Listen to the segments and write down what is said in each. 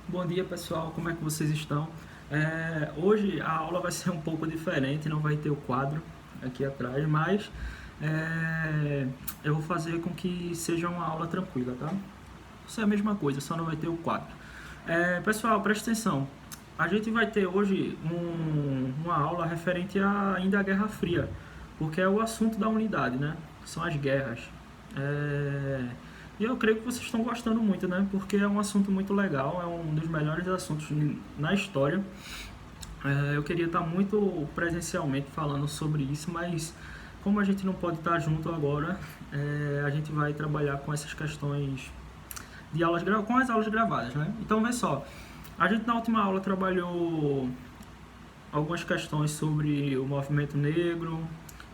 Bom dia pessoal, como é que vocês estão? Hoje a aula vai ser um pouco diferente, não vai ter o quadro aqui atrás, mas eu vou fazer com que seja uma aula tranquila, tá? Isso é a mesma coisa, só não vai ter o quadro. Pessoal, presta atenção. A gente vai ter hoje uma aula referente ainda à Guerra Fria, porque é o assunto da unidade, né? São as guerras. É, E eu creio que vocês estão gostando muito, né? Porque é um assunto muito legal, é um dos melhores assuntos na história. Eu queria estar muito presencialmente falando sobre isso, mas como a gente não pode estar junto agora, a gente vai trabalhar com essas questões de com as aulas gravadas, né? Então, vê só, a gente na última aula trabalhou algumas questões sobre o movimento negro,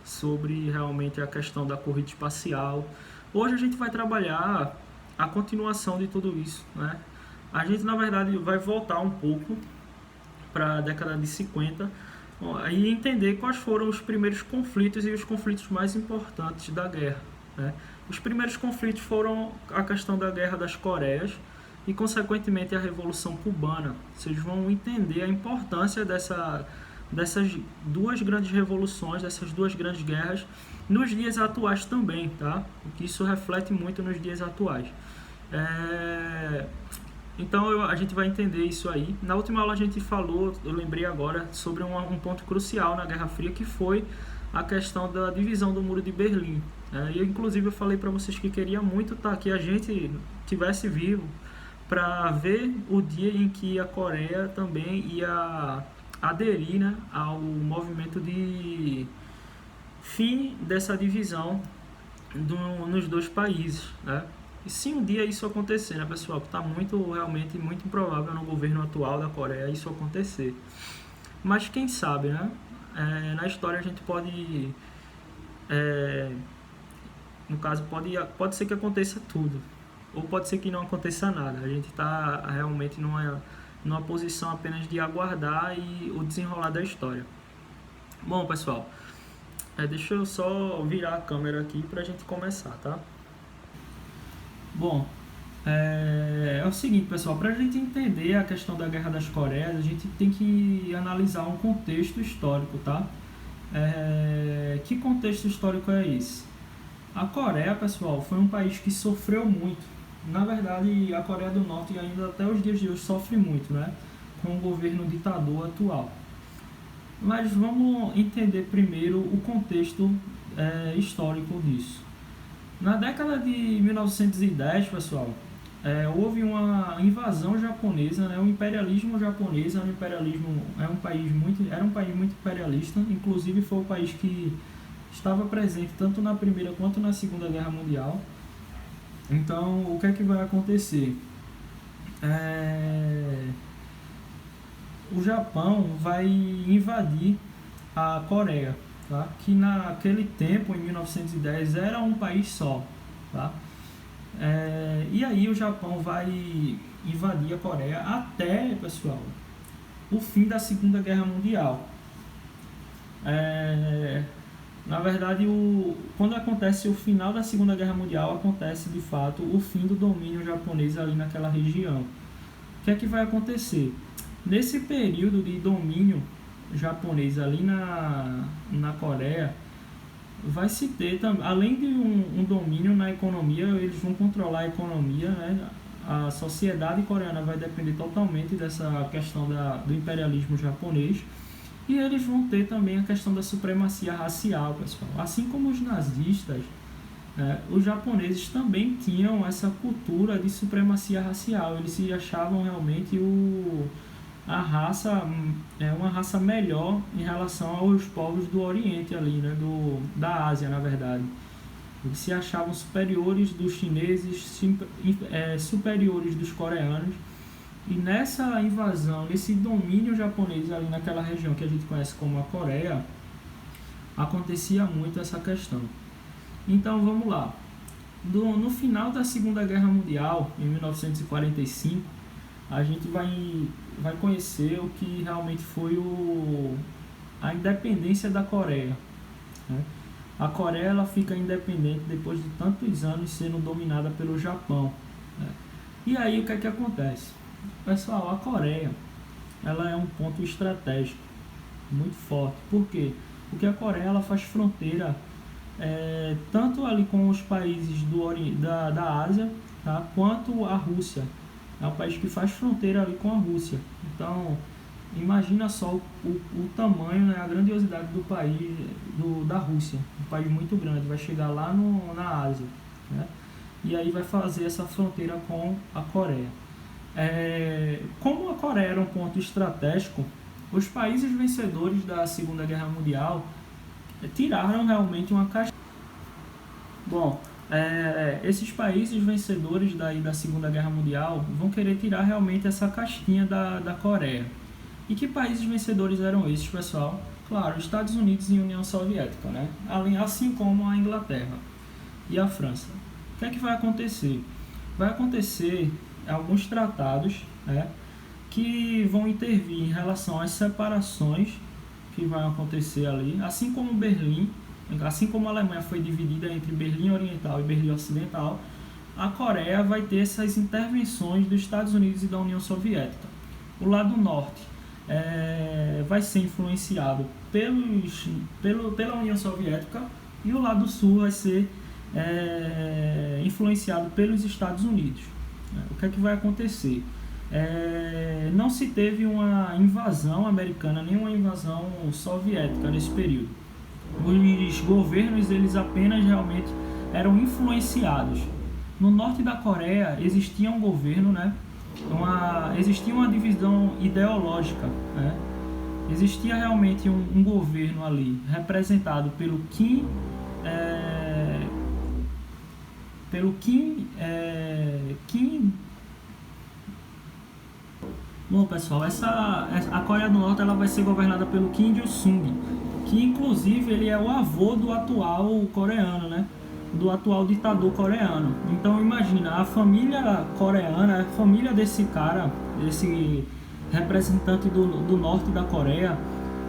sobre realmente a questão da corrida espacial. Hoje a gente vai trabalhar a continuação de tudo isso, né? A gente, na verdade, vai voltar um pouco para a década de 50 e entender quais foram os primeiros conflitos e os conflitos mais importantes da guerra, né? Os primeiros conflitos foram a questão da Guerra das Coreias e, consequentemente, a Revolução Cubana. Vocês vão entender a importância dessas duas grandes revoluções, dessas duas grandes guerras, nos dias atuais também, tá? Porque isso reflete muito nos dias atuais. É... Então a gente vai entender isso aí. Na última aula a gente falou, eu lembrei agora, sobre um ponto crucial na Guerra Fria, que foi a questão da divisão do Muro de Berlim. E inclusive eu falei para vocês que queria muito que a gente tivesse vivo para ver o dia em que a Coreia também ia aderir, né, ao movimento de fim dessa divisão nos dois países, né? E se um dia isso acontecer, né, pessoal, que está realmente muito improvável no governo atual da Coreia isso acontecer. Mas quem sabe, né? Na história a gente pode, é, no caso, pode ser que aconteça tudo, ou pode ser que não aconteça nada. A gente está realmente numa posição apenas de aguardar o desenrolar da história. Bom, pessoal, deixa eu só virar a câmera aqui para a gente começar, tá? Bom, é o seguinte, pessoal, para a gente entender a questão da Guerra das Coreias, a gente tem que analisar um contexto histórico, tá? Que contexto histórico é esse? A Coreia, pessoal, foi um país que sofreu muito. Na verdade, a Coreia do Norte ainda até os dias de hoje sofre muito, né? Com o governo ditador atual. Mas vamos entender primeiro o contexto histórico disso. Na década de 1910, pessoal, houve uma invasão japonesa, né? O imperialismo japonês era um país muito imperialista, inclusive foi o país que estava presente tanto na Primeira quanto na Segunda Guerra Mundial. Então, o que é que vai acontecer? O Japão vai invadir a Coreia, tá? Que naquele tempo, em 1910, era um país só. Tá? E aí o Japão vai invadir a Coreia até, pessoal, o fim da Segunda Guerra Mundial. Na verdade, quando acontece o final da Segunda Guerra Mundial, acontece de fato o fim do domínio japonês ali naquela região. O que é que vai acontecer? Nesse período de domínio japonês ali na Coreia, vai se ter, além de um domínio na economia, eles vão controlar a economia, né? A sociedade coreana vai depender totalmente dessa questão do imperialismo japonês. E eles vão ter também a questão da supremacia racial, pessoal. Assim como os nazistas, os japoneses também tinham essa cultura de supremacia racial. Eles se achavam realmente uma raça melhor em relação aos povos do Oriente ali, né? Da Ásia, na verdade. Eles se achavam superiores dos chineses, superiores dos coreanos. E nessa invasão, nesse domínio japonês ali naquela região que a gente conhece como a Coreia, acontecia muito essa questão. Então vamos lá. No final da Segunda Guerra Mundial, em 1945, a gente vai conhecer o que realmente foi a independência da Coreia, né? A Coreia ela fica independente depois de tantos anos sendo dominada pelo Japão, né? E aí o que é que acontece? Pessoal, a Coreia, ela é um ponto estratégico muito forte. Por quê? Porque a Coreia ela faz fronteira tanto ali com os países da Ásia, tá? Quanto a Rússia. É um país que faz fronteira ali com a Rússia. Então, imagina só o tamanho, né, a grandiosidade do país, da Rússia. Um país muito grande, vai chegar lá na Ásia, né? E aí vai fazer essa fronteira com a Coreia. Como a Coreia era um ponto estratégico, os países vencedores da Segunda Guerra Mundial tiraram realmente uma casquinha. Bom, esses países vencedores da Segunda Guerra Mundial vão querer tirar realmente essa casquinha da Coreia. E que países vencedores eram esses, pessoal? Claro, Estados Unidos e União Soviética, né? Assim como a Inglaterra e a França. O que é que vai acontecer? Vai acontecer alguns tratados, né, que vão intervir em relação às separações que vão acontecer ali, assim como Berlim, assim como a Alemanha foi dividida entre Berlim Oriental e Berlim Ocidental, a Coreia vai ter essas intervenções dos Estados Unidos e da União Soviética. O lado norte vai ser influenciado pela União Soviética e o lado sul vai ser influenciado pelos Estados Unidos. O que é que vai acontecer? Não se teve uma invasão americana nem uma invasão soviética nesse período. Os governos eles apenas realmente eram influenciados. No norte da Coreia existia um governo, né? Existia uma divisão ideológica, né? Existia realmente um governo ali representado pelo Kim Bom, pessoal, a Coreia do Norte ela vai ser governada pelo Kim Il-sung, que inclusive ele é o avô do atual coreano, né? Do atual ditador coreano. Então imagina, a família coreana, a família desse cara, esse representante do norte da Coreia,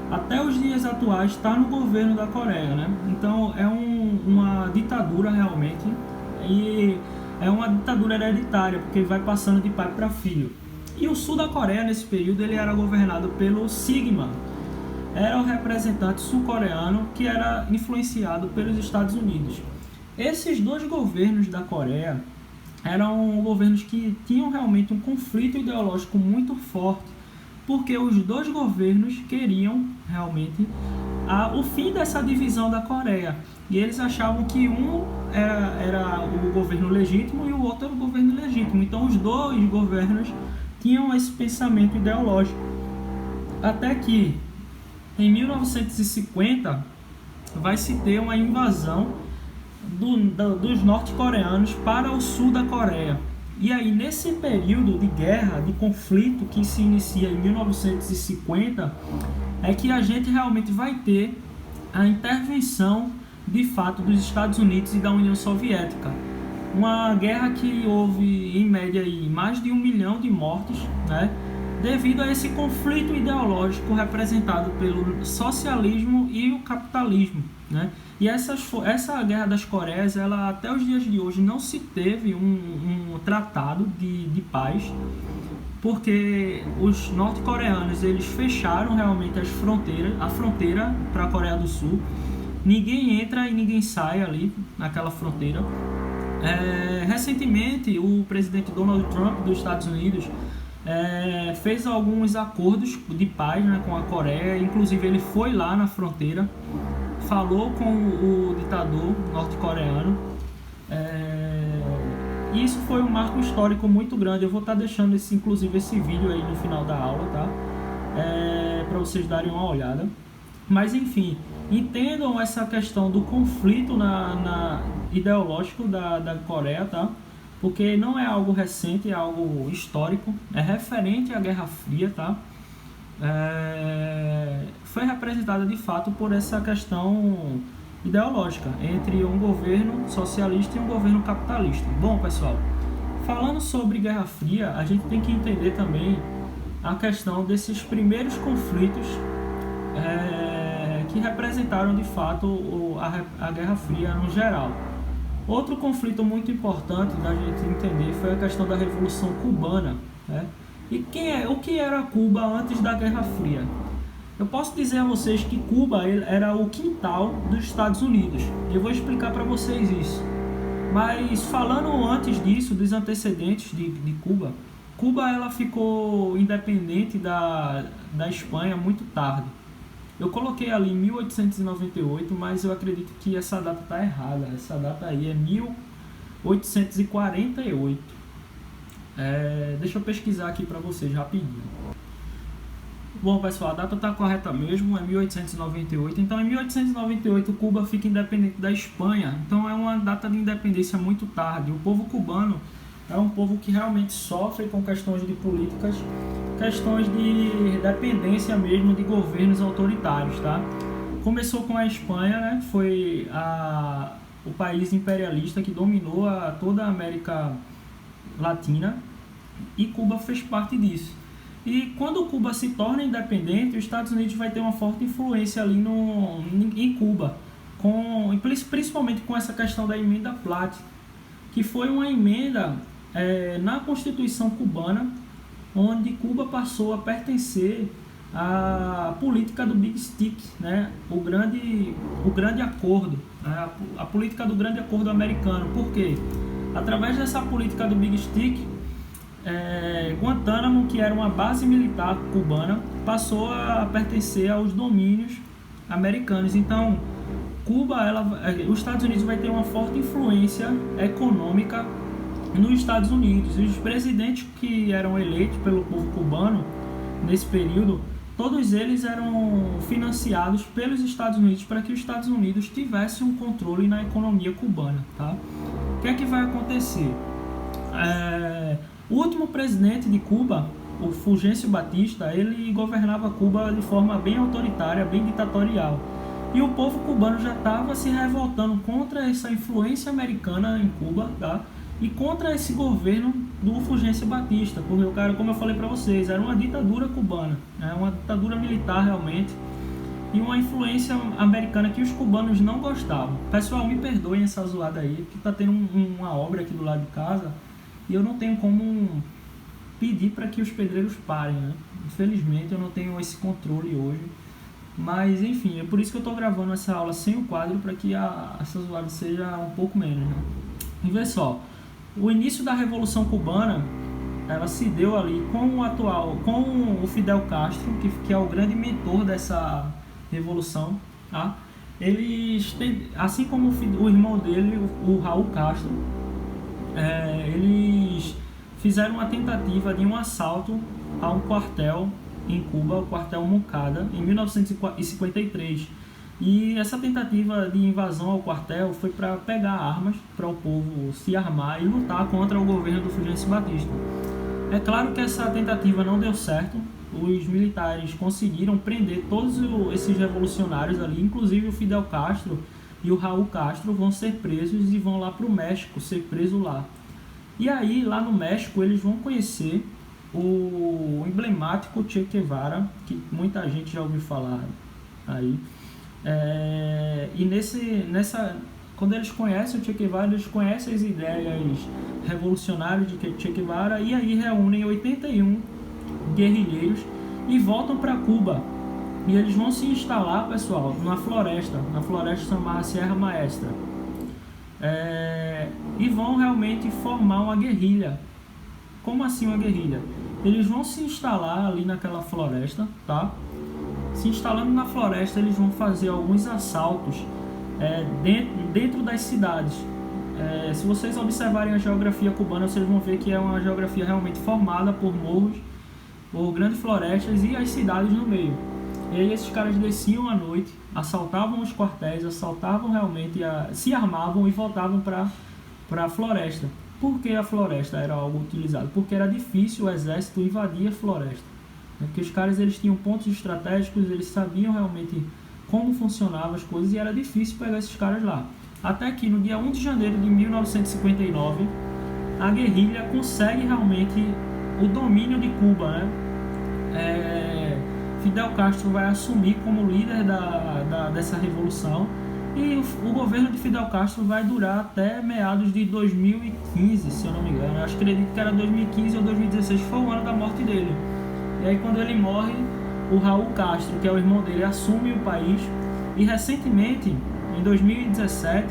até os dias atuais está no governo da Coreia, né? Então é uma ditadura realmente, e é uma ditadura hereditária, porque vai passando de pai para filho. E o sul da Coreia nesse período ele era governado pelo Sigma, era o representante sul-coreano que era influenciado pelos Estados Unidos. Esses dois governos da Coreia eram governos que tinham realmente um conflito ideológico muito forte, porque os dois governos queriam realmente o fim dessa divisão da Coreia. E eles achavam que um era o governo legítimo e o outro era o governo ilegítimo. Então os dois governos tinham esse pensamento ideológico. Até que em 1950 vai se ter uma invasão dos norte-coreanos para o sul da Coreia. E aí nesse período de guerra, de conflito que se inicia em 1950, é que a gente realmente vai ter a intervenção de fato dos Estados Unidos e da União Soviética. Uma guerra que houve em média aí mais de 1 milhão de mortes, né, devido a esse conflito ideológico representado pelo socialismo e o capitalismo, né? E essa Guerra das Coreias, ela até os dias de hoje não se teve um tratado de paz, porque os norte-coreanos eles fecharam realmente a fronteira para a Coreia do Sul. Ninguém entra e ninguém sai ali naquela fronteira. Recentemente, o presidente Donald Trump dos Estados Unidos fez alguns acordos de paz, né, com a Coreia. Inclusive ele foi lá na fronteira, falou com o ditador norte-coreano, e isso foi um marco histórico muito grande. Eu vou estar deixando inclusive esse vídeo aí no final da aula, tá? Para vocês darem uma olhada. Mas enfim, entendam essa questão do conflito ideológico da Coreia, tá? Porque não é algo recente, é algo histórico, é referente à Guerra Fria, tá? Foi representada de fato por essa questão ideológica entre um governo socialista e um governo capitalista. Bom, pessoal, falando sobre Guerra Fria, a gente tem que entender também a questão desses primeiros conflitos que representaram de fato a Guerra Fria no geral. Outro conflito muito importante da gente entender foi a questão da Revolução Cubana, né? E o que era Cuba antes da Guerra Fria? Eu posso dizer a vocês que Cuba era o quintal dos Estados Unidos. E eu vou explicar para vocês isso. Mas falando antes disso, dos antecedentes de Cuba, Cuba ela ficou independente da Espanha muito tarde. Eu coloquei ali em 1898, mas eu acredito que essa data está errada. Essa data aí é 1848. Deixa eu pesquisar aqui para vocês rapidinho. Bom, pessoal, a data está correta mesmo, é 1898. Então, em 1898, Cuba fica independente da Espanha. Então, é uma data de independência muito tarde. O povo cubano é um povo que realmente sofre com questões de políticas, questões de dependência mesmo de governos autoritários, tá? Começou com a Espanha, né? Foi o país imperialista que dominou toda a América Latina, e Cuba fez parte disso. E quando Cuba se torna independente, os Estados Unidos vai ter uma forte influência ali em Cuba, principalmente com essa questão da emenda Platt, que foi uma emenda na Constituição cubana, onde Cuba passou a pertencer à política do Big Stick, né? o grande acordo, né? A política do grande acordo americano. Por quê? Através dessa política do Big Stick, Guantánamo, que era uma base militar cubana, passou a pertencer aos domínios americanos. Então, os Estados Unidos vai ter uma forte influência econômica nos Estados Unidos. E os presidentes que eram eleitos pelo povo cubano nesse período, todos eles eram financiados pelos Estados Unidos para que os Estados Unidos tivessem um controle na economia cubana, tá? O que é que vai acontecer? O último presidente de Cuba, o Fulgêncio Batista, ele governava Cuba de forma bem autoritária, bem ditatorial. E o povo cubano já estava se revoltando contra essa influência americana em Cuba, tá? E contra esse governo do Fulgêncio Batista, porque o cara, como eu falei para vocês, era uma ditadura cubana, né? Uma ditadura militar realmente, e uma influência americana que os cubanos não gostavam. Pessoal, me perdoem essa zoada aí, que tá tendo uma obra aqui do lado de casa, e eu não tenho como pedir para que os pedreiros parem, né? Infelizmente eu não tenho esse controle hoje. Mas enfim, é por isso que eu estou gravando essa aula sem o quadro, para que essa zoada seja um pouco menos, né? E vê só, o início da Revolução Cubana, ela se deu ali com o Fidel Castro, que é o grande mentor dessa revolução, tá? Assim como o irmão dele, o Raul Castro, eles fizeram uma tentativa de um assalto a um quartel em Cuba, o quartel Moncada, em 1953. E essa tentativa de invasão ao quartel foi para pegar armas, para o povo se armar e lutar contra o governo do Fulgêncio Batista. É claro que essa tentativa não deu certo. Os militares conseguiram prender todos esses revolucionários ali, inclusive o Fidel Castro e o Raul Castro vão ser presos e vão lá para o México ser presos lá. E aí, lá no México, eles vão conhecer o emblemático Che Guevara, que muita gente já ouviu falar aí. Quando eles conhecem o Che Guevara, eles conhecem as ideias revolucionárias de Che Guevara, e aí reúnem 81 guerrilheiros e voltam para Cuba. E eles vão se instalar, pessoal, na floresta chamada Sierra Maestra. E vão realmente formar uma guerrilha. Como assim uma guerrilha? Eles vão se instalar ali naquela floresta, tá? Se instalando na floresta, eles vão fazer alguns assaltos dentro das cidades. Se vocês observarem a geografia cubana, vocês vão ver que é uma geografia realmente formada por morros, por grandes florestas e as cidades no meio. E aí esses caras desciam à noite, assaltavam os quartéis, se armavam e voltavam para a floresta. Por que a floresta era algo utilizado? Porque era difícil o exército invadir a floresta. Porque os caras eles tinham pontos estratégicos, eles sabiam realmente como funcionavam as coisas e era difícil pegar esses caras lá. Até que no dia 1 de janeiro de 1959, a guerrilha consegue realmente o domínio de Cuba, né? Fidel Castro vai assumir como líder dessa revolução E o governo de Fidel Castro vai durar até meados de 2015, se eu não me engano. Eu acredito que era 2015 ou 2016, foi o ano da morte dele. E aí quando ele morre, o Raul Castro, que é o irmão dele, assume o país. E recentemente, em 2017,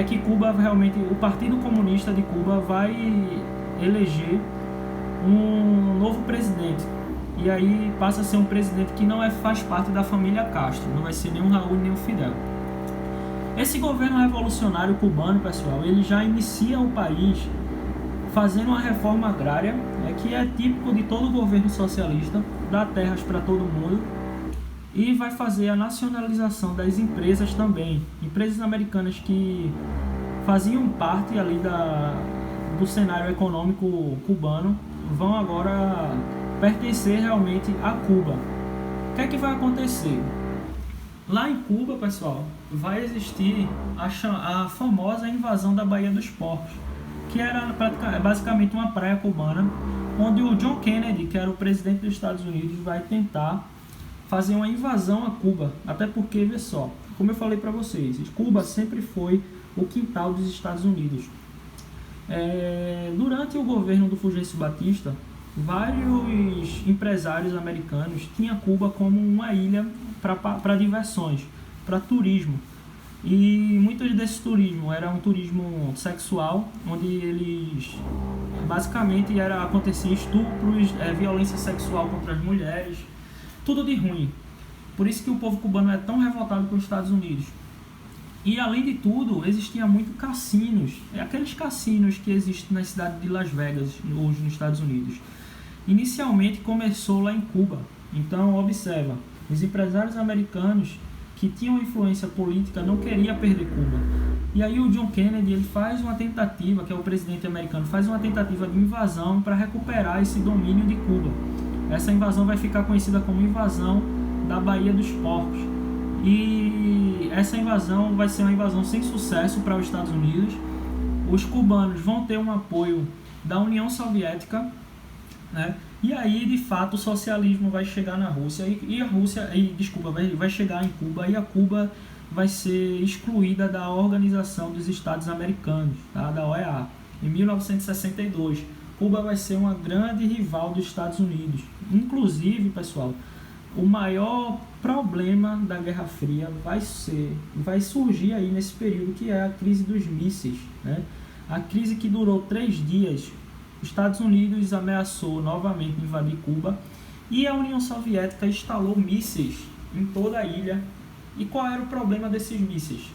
que Cuba realmente, o Partido Comunista de Cuba vai eleger um novo presidente. E aí passa a ser um presidente que não faz parte da família Castro, não vai ser nem o Raul nem o Fidel. Esse governo revolucionário cubano, pessoal, ele já inicia o país fazendo uma reforma agrária, que é típico de todo governo socialista, dá terras para todo mundo, e vai fazer a nacionalização das empresas também. Empresas americanas que faziam parte ali do cenário econômico cubano vão agora pertencer realmente a Cuba. O que é que vai acontecer? Lá em Cuba, pessoal, vai existir a famosa invasão da Baía dos Porcos, que era basicamente uma praia cubana, onde o John Kennedy, que era o presidente dos Estados Unidos, vai tentar fazer uma invasão a Cuba. Até porque, vê só, como eu falei para vocês, Cuba sempre foi o quintal dos Estados Unidos. Durante o governo do Fulgêncio Batista, vários empresários americanos tinham Cuba como uma ilha para diversões, para turismo. E muitos desses turismo era um turismo sexual, onde eles basicamente acontecia estupros, violência sexual contra as mulheres, tudo de ruim. Por isso que o povo cubano é tão revoltado com os Estados Unidos. E além de tudo, existia muito cassinos, aqueles cassinos que existem na cidade de Las Vegas, hoje nos Estados Unidos. Inicialmente começou lá em Cuba. Então observa, os empresários americanos que tinham influência política não queriam perder Cuba. E aí o John Kennedy ele faz uma tentativa, que é o presidente americano, faz uma tentativa de invasão para recuperar esse domínio de Cuba. Essa invasão vai ficar conhecida como invasão da Baía dos Porcos. E essa invasão vai ser uma invasão sem sucesso para os Estados Unidos. Os cubanos vão ter um apoio da União Soviética, né? E aí, de fato, o socialismo vai chegar na Rússia vai chegar em Cuba, e a Cuba vai ser excluída da Organização dos Estados Americanos, tá? Da OEA, em 1962. Cuba vai ser uma grande rival dos Estados Unidos. Inclusive, pessoal, o maior problema da Guerra Fria vai surgir aí nesse período, que é a crise dos mísseis, né? A crise que durou 3 dias. Os Estados Unidos ameaçou novamente invadir Cuba e a União Soviética instalou mísseis em toda a ilha. E qual era o problema desses mísseis?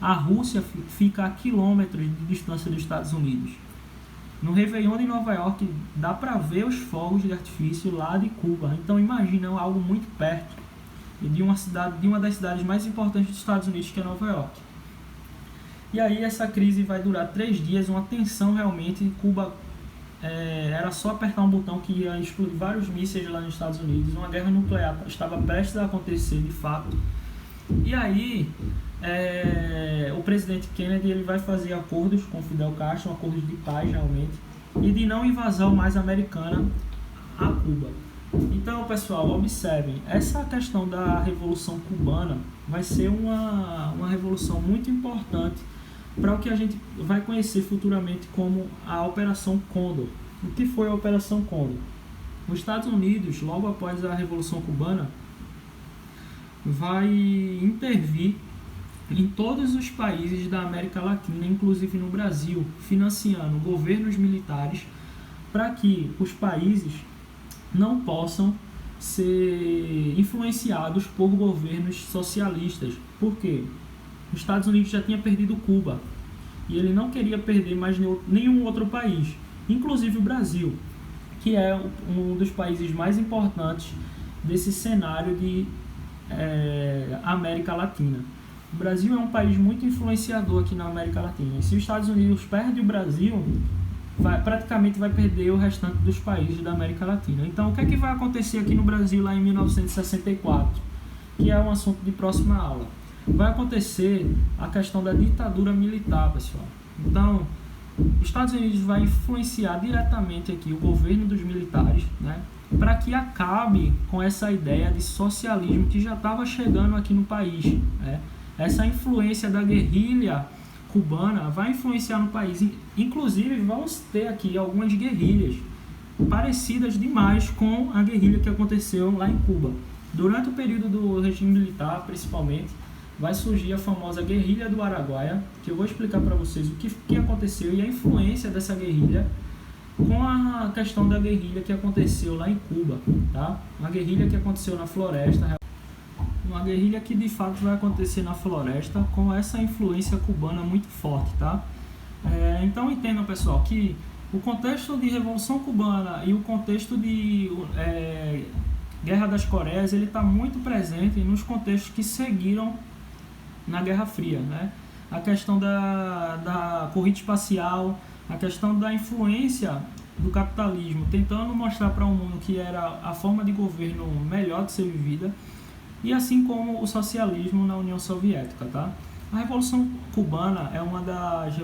A Rússia fica a quilômetros de distância dos Estados Unidos. No Réveillon de Nova York dá para ver os fogos de artifício lá de Cuba. Então imagina algo muito perto de uma das cidades mais importantes dos Estados Unidos, que é Nova York. E aí essa crise vai durar 3 dias, uma tensão realmente. Cuba era só apertar um botão que ia explodir vários mísseis lá nos Estados Unidos. Uma guerra nuclear estava prestes a acontecer de fato. E aí o presidente Kennedy ele vai fazer acordos com Fidel Castro, acordos de paz realmente, e de não invasão mais americana a Cuba. Então, pessoal, observem, essa questão da Revolução Cubana vai ser uma revolução muito importante para o que a gente vai conhecer futuramente como a Operação Condor. O que foi a Operação Condor? Os Estados Unidos, logo após a Revolução Cubana, vai intervir em todos os países da América Latina, inclusive no Brasil, financiando governos militares para que os países não possam ser influenciados por governos socialistas. Por quê? Os Estados Unidos já tinha perdido Cuba e ele não queria perder mais nenhum outro país, inclusive o Brasil, que é um dos países mais importantes desse cenário de América Latina. O Brasil é um país muito influenciador aqui na América Latina. E se os Estados Unidos perdem o Brasil, praticamente vai perder o restante dos países da América Latina. Então, o que é que vai acontecer aqui no Brasil lá em 1964? Que é um assunto de próxima aula. Vai acontecer a questão da ditadura militar, pessoal. Então, os Estados Unidos vai influenciar diretamente aqui o governo dos militares, né, para que acabe com essa ideia de socialismo que já estava chegando aqui no país, né. Essa influência da guerrilha cubana vai influenciar no país. Inclusive, vamos ter aqui algumas guerrilhas parecidas demais com a guerrilha que aconteceu lá em Cuba. Durante o período do regime militar, principalmente, vai surgir a famosa guerrilha do Araguaia, que eu vou explicar para vocês o que aconteceu e a influência dessa guerrilha com a questão da guerrilha que aconteceu lá em Cuba, tá? Uma guerrilha que aconteceu na floresta, uma guerrilha que de fato vai acontecer na floresta com essa influência cubana muito forte, tá? Então entendam, pessoal, que o contexto de Revolução Cubana e o contexto de Guerra das Coreias, ele está muito presente nos contextos que seguiram na Guerra Fria, né? A questão da corrida espacial, a questão da influência do capitalismo, tentando mostrar para o mundo que era a forma de governo melhor de ser vivida, e assim como o socialismo na União Soviética, tá? A Revolução Cubana é uma das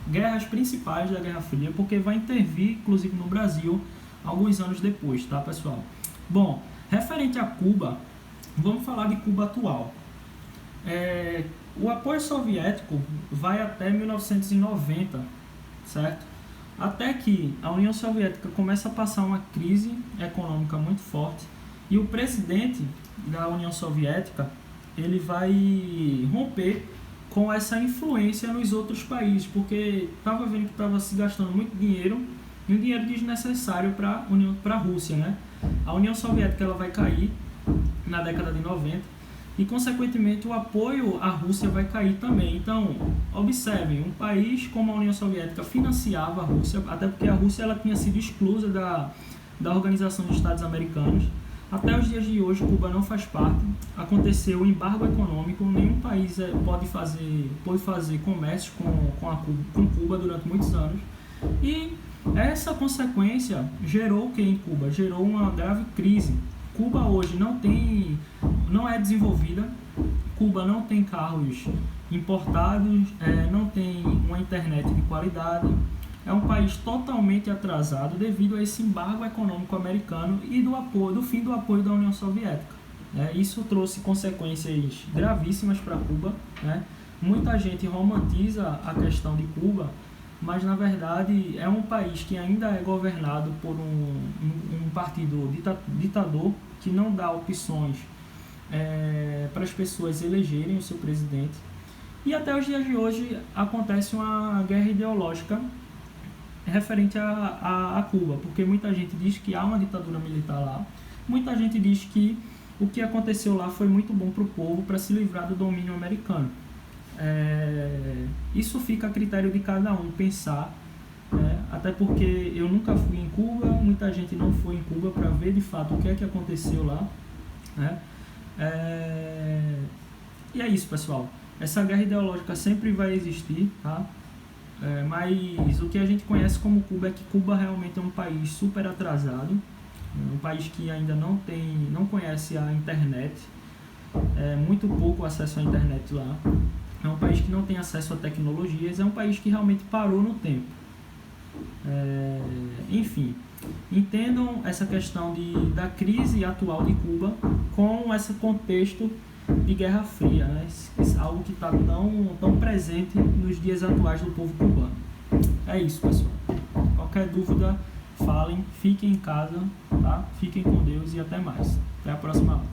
guerras principais da Guerra Fria, porque vai intervir, inclusive, no Brasil, alguns anos depois, tá, pessoal? Bom, referente a Cuba, vamos falar de Cuba atual. O apoio soviético vai até 1990, certo? Até que a União Soviética começa a passar uma crise econômica muito forte, e o presidente da União Soviética, ele vai romper com essa influência nos outros países, porque estava vendo que estava se gastando muito dinheiro, e um dinheiro desnecessário para a Rússia, né? A União Soviética ela vai cair na década de 90 e, consequentemente, o apoio à Rússia vai cair também. Então, observem, um país como a União Soviética financiava a Rússia, até porque a Rússia ela tinha sido exclusa da Organização dos Estados Americanos. Até os dias de hoje, Cuba não faz parte. Aconteceu o embargo econômico, nenhum país pôde fazer comércio com Cuba durante muitos anos. E essa consequência gerou o que em Cuba? Gerou uma grave crise. Cuba hoje não é desenvolvida, Cuba não tem carros importados, não tem uma internet de qualidade. É um país totalmente atrasado devido a esse embargo econômico americano e do fim do apoio da União Soviética. Isso trouxe consequências gravíssimas para Cuba, né? Muita gente romantiza a questão de Cuba, mas na verdade é um país que ainda é governado por um partido ditador que não dá opções para as pessoas elegerem o seu presidente. E até os dias de hoje acontece uma guerra ideológica referente a Cuba, porque muita gente diz que há uma ditadura militar lá, muita gente diz que o que aconteceu lá foi muito bom para o povo para se livrar do domínio americano. Isso fica a critério de cada um pensar, até porque eu nunca fui em Cuba, muita gente não foi em Cuba para ver de fato o que é que aconteceu lá, né? E é isso, pessoal. Essa guerra ideológica sempre vai existir, tá? Mas o que a gente conhece como Cuba é que Cuba realmente é um país super atrasado, um país que ainda não conhece a internet, muito pouco acesso à internet lá, é um país que não tem acesso a tecnologias, é um país que realmente parou no tempo. Enfim, entendam essa questão da crise atual de Cuba com esse contexto de Guerra Fria, né? Algo que está tão presente nos dias atuais do povo cubano. É isso, pessoal. Qualquer dúvida, falem, fiquem em casa, tá? Fiquem com Deus e até mais. Até a próxima aula.